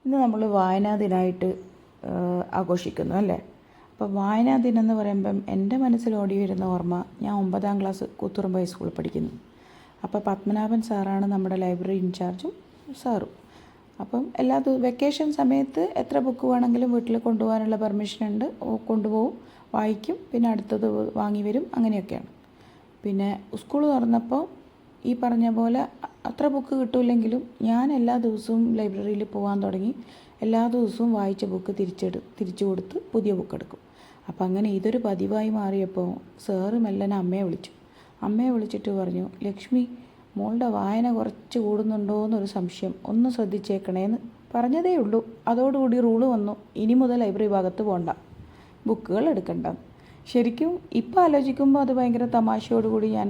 ഇന്ന് നമ്മൾ വായനാ ദിനമായിട്ട് ആഘോഷിക്കുന്നു അല്ലേ. അപ്പോൾ വായനാ ദിനം എന്ന് പറയുമ്പം എൻ്റെ മനസ്സിൽ ഓടി വരുന്ന ഓർമ്മ, ഞാൻ 9ാം ക്ലാസ് കൂത്തുറമ്പ് ഹൈസ്കൂളിൽ പഠിക്കുന്നു. അപ്പോൾ പത്മനാഭൻ സാറാണ് നമ്മുടെ ലൈബ്രറി ഇൻചാർജും സാറും. അപ്പം വെക്കേഷൻ സമയത്ത് എത്ര ബുക്ക് വേണമെങ്കിലും വീട്ടിൽ കൊണ്ടുപോകാനുള്ള പെർമിഷൻ ഉണ്ട്, കൊണ്ടുപോകും, വായിക്കും, പിന്നെ അടുത്തത് വാങ്ങി വരും, അങ്ങനെയൊക്കെയാണ്. പിന്നെ സ്കൂൾ തുറന്നപ്പോൾ ഈ പറഞ്ഞ പോലെ അത്ര ബുക്ക് കിട്ടില്ലെങ്കിലും ഞാൻ എല്ലാ ദിവസവും ലൈബ്രറിയിൽ പോകാൻ തുടങ്ങി. എല്ലാ ദിവസവും വായിച്ച ബുക്ക് തിരിച്ചു കൊടുത്ത് പുതിയ ബുക്ക് എടുക്കും. അപ്പം അങ്ങനെ ഇതൊരു പതിവായി മാറിയപ്പോൾ സാറ് മെല്ലനെ അമ്മയെ വിളിച്ചിട്ട് പറഞ്ഞു, ലക്ഷ്മി, മോളുടെ വായന കുറച്ച് കൂടുന്നുണ്ടോ എന്നൊരു സംശയം, ഒന്ന് ശ്രദ്ധിച്ചേക്കണേന്ന് പറഞ്ഞതേ ഉള്ളൂ. അതോടുകൂടി റൂള് വന്നു, ഇനി മുതൽ ലൈബ്രറി ഭാഗത്ത് പോകണ്ട, ബുക്കുകൾ എടുക്കണ്ട. ശരിക്കും ഇപ്പം ആലോചിക്കുമ്പോൾ അത് ഭയങ്കര തമാശയോടുകൂടി ഞാൻ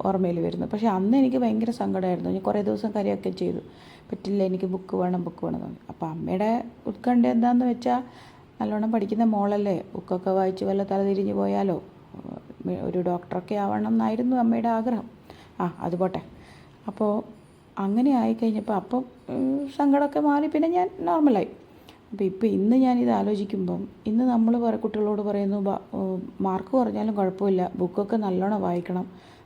ഓർമ്മയിൽ വരുന്നു. പക്ഷേ അന്ന് എനിക്ക് ഭയങ്കര സങ്കടമായിരുന്നു. ഞാൻ കുറേ ദിവസം കരയൊക്കെ ചെയ്തു, പറ്റില്ല, എനിക്ക് ബുക്ക് വേണം എന്ന്. അപ്പോൾ അമ്മയുടെ ഉത്കണ്ഠ എന്താണെന്ന് വെച്ചാൽ, നല്ലോണം പഠിക്കുന്ന മോളല്ലേ, ബുക്കൊക്കെ വായിച്ച് വല്ല തലതിരിഞ്ഞ് പോയാലോ, ഒരു ഡോക്ടറൊക്കെ ആവണം എന്നായിരുന്നു അമ്മയുടെ ആഗ്രഹം. അത് പോട്ടെ. അപ്പോൾ അങ്ങനെ ആയിക്കഴിഞ്ഞപ്പോൾ അപ്പം സങ്കടമൊക്കെ മാറി, പിന്നെ ഞാൻ നോർമലായി. അപ്പോൾ ഇന്ന് ഞാനിത് ആലോചിക്കുമ്പം, ഇന്ന് നമ്മൾ കുട്ടികളോട് പറയുന്നു, മാർക്ക് കുറഞ്ഞാലും കുഴപ്പമില്ല, ബുക്കൊക്കെ നല്ലോണം വായിക്കണം,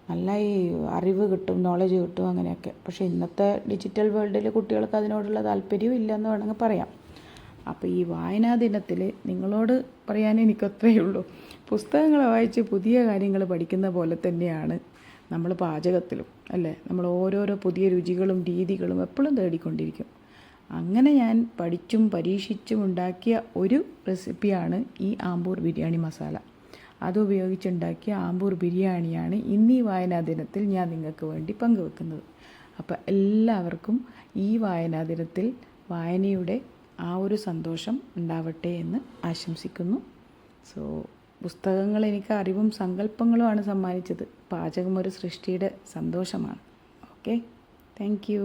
നല്ല ഈ അറിവ് കിട്ടും, നോളജ് കിട്ടും, അങ്ങനെയൊക്കെ. പക്ഷേ ഇന്നത്തെ ഡിജിറ്റൽ വേൾഡിൽ കുട്ടികൾക്ക് അതിനോടുള്ള താല്പര്യവും ഇല്ലയെന്ന് വേണമെങ്കിൽ പറയാം. അപ്പോൾ ഈ വായനാ ദിനത്തിൽ നിങ്ങളോട് പറയാൻ എനിക്കത്രയേ ഉള്ളൂ. പുസ്തകങ്ങൾ വായിച്ച് പുതിയ കാര്യങ്ങൾ പഠിക്കുന്ന പോലെ തന്നെയാണ് നമ്മൾ പാചകത്തിലും അല്ലേ. നമ്മൾ ഓരോരോ പുതിയ രുചികളും രീതികളും എപ്പോഴും തേടിക്കൊണ്ടിരിക്കും. അങ്ങനെ ഞാൻ പഠിച്ചും പരീക്ഷിച്ചും ഉണ്ടാക്കിയ ഒരു റെസിപ്പിയാണ് ഈ ആമ്പൂർ ബിരിയാണി മസാല. അതുപയോഗിച്ചുണ്ടാക്കിയ ആമ്പൂർ ബിരിയാണിയാണ് ഇന്ന് ഈ വായനാ ദിനത്തിൽ ഞാൻ നിങ്ങൾക്ക് വേണ്ടി പങ്കുവെക്കുന്നത്. അപ്പോൾ എല്ലാവർക്കും ഈ വായനാ ദിനത്തിൽ വായനയുടെ ആ ഒരു സന്തോഷം ഉണ്ടാവട്ടെ എന്ന് ആശംസിക്കുന്നു. പുസ്തകങ്ങൾ എനിക്ക് അറിവും സങ്കല്പങ്ങളുമാണ് സമ്മാനിച്ചത്. പാചകം ഒരു സൃഷ്ടിയുടെ സന്തോഷമാണ്. Okay, thank you.